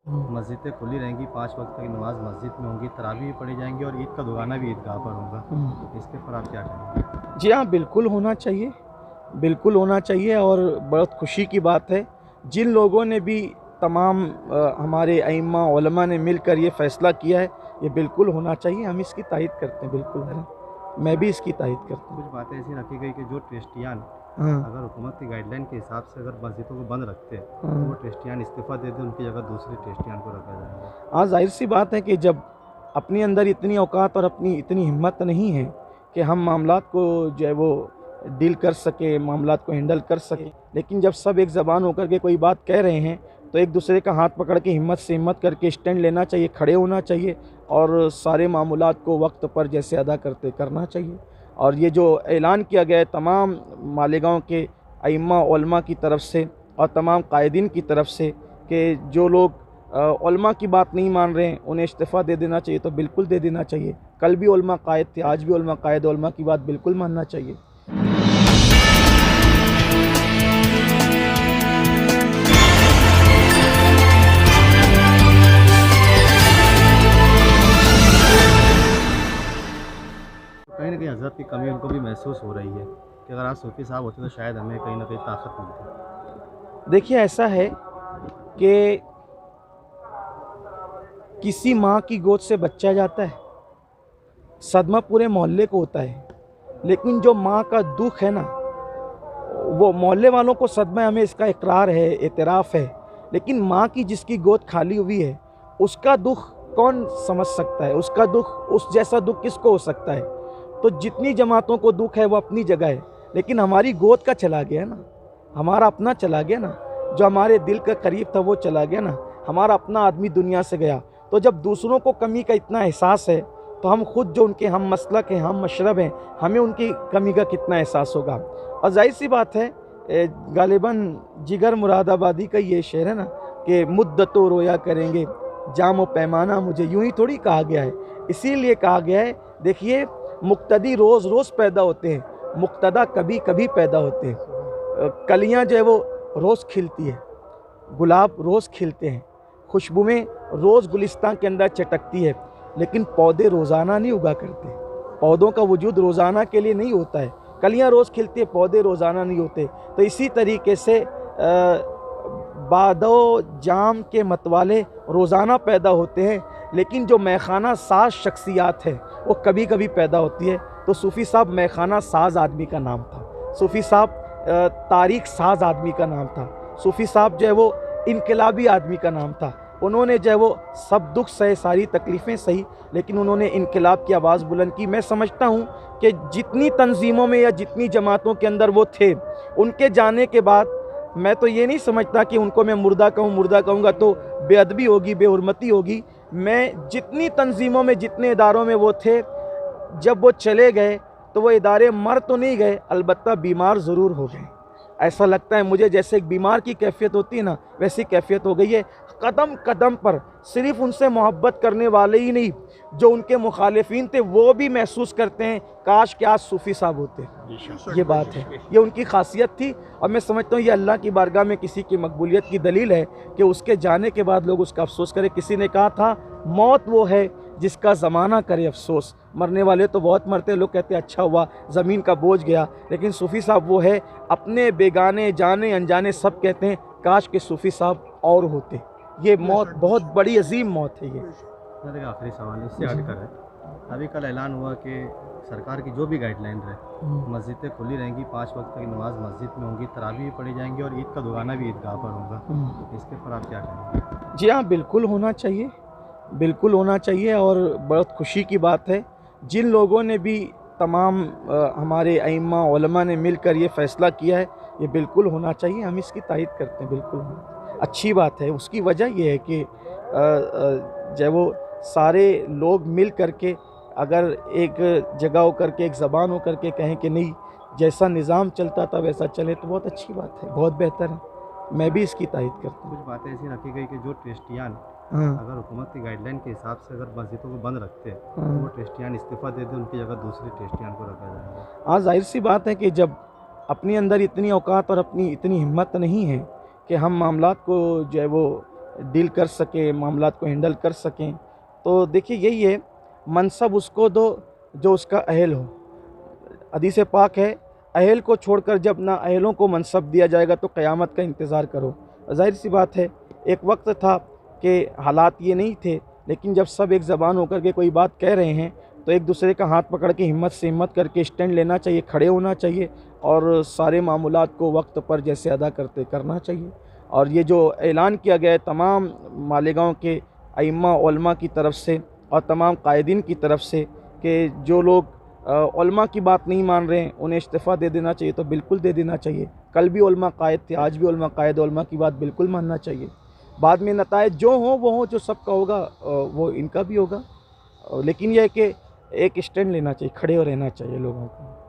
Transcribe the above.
मस्जिदें खुली रहेंगी, 5 वक्त की नमाज़ मस्जिद में होंगी, तरावी भी पढ़ी जाएंगी और ईद का दुगाना भी ईदगाह पर होगा। इसके ऊपर आप क्या कहेंगे? जी हाँ, बिल्कुल होना चाहिए, बिल्कुल होना चाहिए और बहुत खुशी की बात है। जिन लोगों ने भी तमाम हमारे अइम्मा उलमा ने मिलकर ये फ़ैसला किया है, ये बिल्कुल होना चाहिए। हम इसकी तारीद करते हैं, बिल्कुल है ना। मैं भी इसकी तारीद करता हूँ। कुछ बातें ऐसी रखी गई कि जो ट्रस्टियान हाँ, अगर हुकूमत की गाइडलाइन के हिसाब से अगर मस्जिदों को बंद रखते हैं तो वो हाँ। ट्रस्टियान इस्तीफ़ा दे दें, उनकी जगह दूसरे ट्रस्टियान को रखा जाएगा। हाँ, ज़ाहिर-सी बात है कि जब अपने अंदर इतनी औकात और अपनी इतनी हिम्मत नहीं है कि हम मामलात को जो है वो डील कर सकें, मामलात को हैंडल कर सकें, लेकिन जब सब एक ज़बान होकर के कोई बात कह रहे हैं, तो एक दूसरे का हाथ पकड़ के हिम्मत से हिम्मत करके स्टैंड लेना चाहिए, खड़े होना चाहिए और सारे मामूलात को वक्त पर जैसे अदा करते करना चाहिए। और ये जो ऐलान किया गया है तमाम मालेगाँव के अइम्मा उलमा की तरफ से और तमाम कायदीन की तरफ से कि जो लोग उलमा की बात नहीं मान रहे हैं, उन्हें इस्तीफ़ा दे देना चाहिए, तो बिल्कुल दे देना चाहिए। कल भी उलमा कायद थे, आज भी उलमा कायद, उलमा की बात बिल्कुल मानना चाहिए। तो कहीं ना कहीं हज़रत की कमी उनको भी महसूस हो रही है कि अगर आज सूफ़ी साहब होते तो शायद हमें कहीं ना कहीं ताकत मिलती। देखिए ऐसा है कि किसी माँ की गोद से बच्चा जाता है, सदमा पूरे मोहल्ले को होता है, लेकिन जो माँ का दुख है ना, वो मोहल्ले वालों को सदमा है, हमें इसका इकरार है, एतराफ़ है, लेकिन माँ की जिसकी गोद खाली हुई है, उसका दुख कौन समझ सकता है? उसका दुख, उस जैसा दुख किसको हो सकता है? तो जितनी जमातों को दुख है वो अपनी जगह है, लेकिन हमारी गोद का चला गया ना, हमारा अपना चला गया ना, जो हमारे दिल के करीब था वो चला गया ना, हमारा अपना आदमी दुनिया से गया। तो जब दूसरों को कमी का इतना एहसास है, तो हम खुद जो उनके हम मसलक हैं, हम मशरब हैं, हमें उनकी कमी का कितना एहसास होगा। और जाहिर सी बात है, गालिबन जिगर मुरादाबादी का ये शेर है ना कि मुद्दतों रोया करेंगे, जाम व पैमाना मुझे, यूं ही थोड़ी कहा गया है, इसीलिए कहा गया है। देखिए, मुक्तदी रोज़ रोज़ पैदा होते हैं, मुक्तदा कभी कभी पैदा होते हैं। कलियाँ जो है वो रोज़ खिलती है, गुलाब रोज़ खिलते हैं, खुशबुएँ रोज़ गुलिस्तान के अंदर चटकती है, लेकिन पौधे रोज़ाना नहीं उगा करते। पौधों का वजूद रोज़ाना के लिए नहीं होता है। कलियाँ रोज़ खिलती है, पौधे रोज़ाना नहीं होते। तो इसी तरीके से बादो जाम के मतवाले रोज़ाना पैदा होते हैं, लेकिन जो मैखाना साज शख्सियात है वो कभी कभी पैदा होती है। तो सूफ़ी साहब मैखाना साज आदमी का नाम था, सूफ़ी साहब तारीख साज आदमी का नाम था, सूफ़ी साहब जो है वो इनकलाबी आदमी का नाम था। उन्होंने जो है वो सब दुख सहे, सारी तकलीफ़ें सही, लेकिन उन्होंने इनकलाब की आवाज़ बुलंद की। मैं समझता हूँ कि जितनी तंजीमों में या जितनी जमातों के अंदर वो थे, उनके जाने के बाद मैं तो ये नहीं समझता कि उनको मैं मुर्दा कहूँ, मुर्दा कहूँगा तो बेअदबी होगी, बेहुरमती होगी। मैं जितनी तंजीमों में, जितने इदारों में वो थे, जब वो चले गए तो वो इदारे मर तो नहीं गए, अलबत्ता बीमार ज़रूर हो गए। ऐसा लगता है मुझे जैसे एक बीमार की कैफियत होती है ना, वैसी कैफियत हो गई है। कदम कदम पर सिर्फ उनसे मोहब्बत करने वाले ही नहीं, जो उनके मुखालिफिन थे वो भी महसूस करते हैं काश कि आज सूफ़ी साहब होते। ये बात है, ये उनकी खासियत थी। और मैं समझता हूँ ये अल्लाह की बारगाह में किसी की मकबूलियत की दलील है कि उसके जाने के बाद लोग उसका अफसोस करें। किसी ने कहा था मौत वो है जिसका ज़माना करे अफसोस। मरने वाले तो बहुत मरते, लोग कहते हैं अच्छा हुआ ज़मीन का बोझ गया, लेकिन सूफ़ी साहब वो है, अपने बेगाने जाने अनजाने सब कहते हैं काश के सूफ़ी साहब और होते। ये मौत बहुत बड़ी अजीम मौत है ये। मेरा एक आखिरी सवाल इससे हटकर है, अभी कल ऐलान हुआ कि सरकार की जो भी गाइडलाइन रहे, मस्जिदें खुली रहेंगी, 5 वक्त की नमाज़ मस्जिद में होंगी, तरावी भी पढ़ी जाएंगी और ईद का दुगाना भी ईदगाह पर होगा। इसके ऊपर आप क्या कहेंगे? जी हाँ, बिल्कुल होना चाहिए, बिल्कुल होना चाहिए और बहुत खुशी की बात है। जिन लोगों ने भी तमाम हमारे अइम्मा उलमा ने मिलकर ये फ़ैसला किया है, ये बिल्कुल होना चाहिए। हम इसकी तारीद करते हैं, बिल्कुल अच्छी बात है। उसकी वजह ये है कि जब वो सारे लोग मिल कर के अगर एक जगह होकर के, एक ज़बान होकर के कहें कि नहीं, जैसा निज़ाम चलता था वैसा चले, तो बहुत अच्छी बात है, बहुत बेहतर है। मैं भी इसकी तारीद करता हूँ। कुछ बातें ऐसी रखी गई कि जो ट्रस्टियान हाँ, अगर हुकूमत की गाइडलाइन के हिसाब से अगर मस्जिदों को बंद रखते हैं तो हाँ। वो ट्रस्टियान इस्तीफ़ा दे दें, उनकी जगह दूसरे ट्रस्टियान को रखा जाएगा। हाँ, ज़ाहिर-सी बात है कि जब अपने अंदर इतनी औकात और अपनी इतनी हिम्मत नहीं है कि हम मामलात को जो है वो डील कर सकें, मामलात को हैंडल कर सकें। तो देखिए यही है, मनसब उसको दो जो उसका अहल हो। हदीस पाक है, अहल को छोड़कर जब ना अहलों को मनसब दिया जाएगा तो क़यामत का इंतज़ार करो। ज़ाहिर सी बात है, एक वक्त था कि हालात ये नहीं थे, लेकिन जब सब एक ज़बान होकर के कोई बात कह रहे हैं तो एक दूसरे का हाथ पकड़ के हिम्मत से हिम्मत करके स्टैंड लेना चाहिए, खड़े होना चाहिए और सारे मामूलात को वक्त पर जैसे अदा करना चाहिए। और ये जो ऐलान किया गया है तमाम मालेगांव के अइम्मा उलमा की तरफ से और तमाम कायदीन की तरफ से कि जो लोग उलमा की बात नहीं मान रहे हैं उन्हें इस्तीफ़ा दे देना चाहिए, तो बिल्कुल दे देना चाहिए। कल भी उलमा कायद थे, आज भी उलमा कायद, उलमा की बात बिल्कुल मानना चाहिए। बाद में नताइज जो हों वो हों, जो सबका होगा वो इनका भी होगा, लेकिन यह है कि एक स्टैंड लेना चाहिए, खड़े हो रहना चाहिए लोगों को।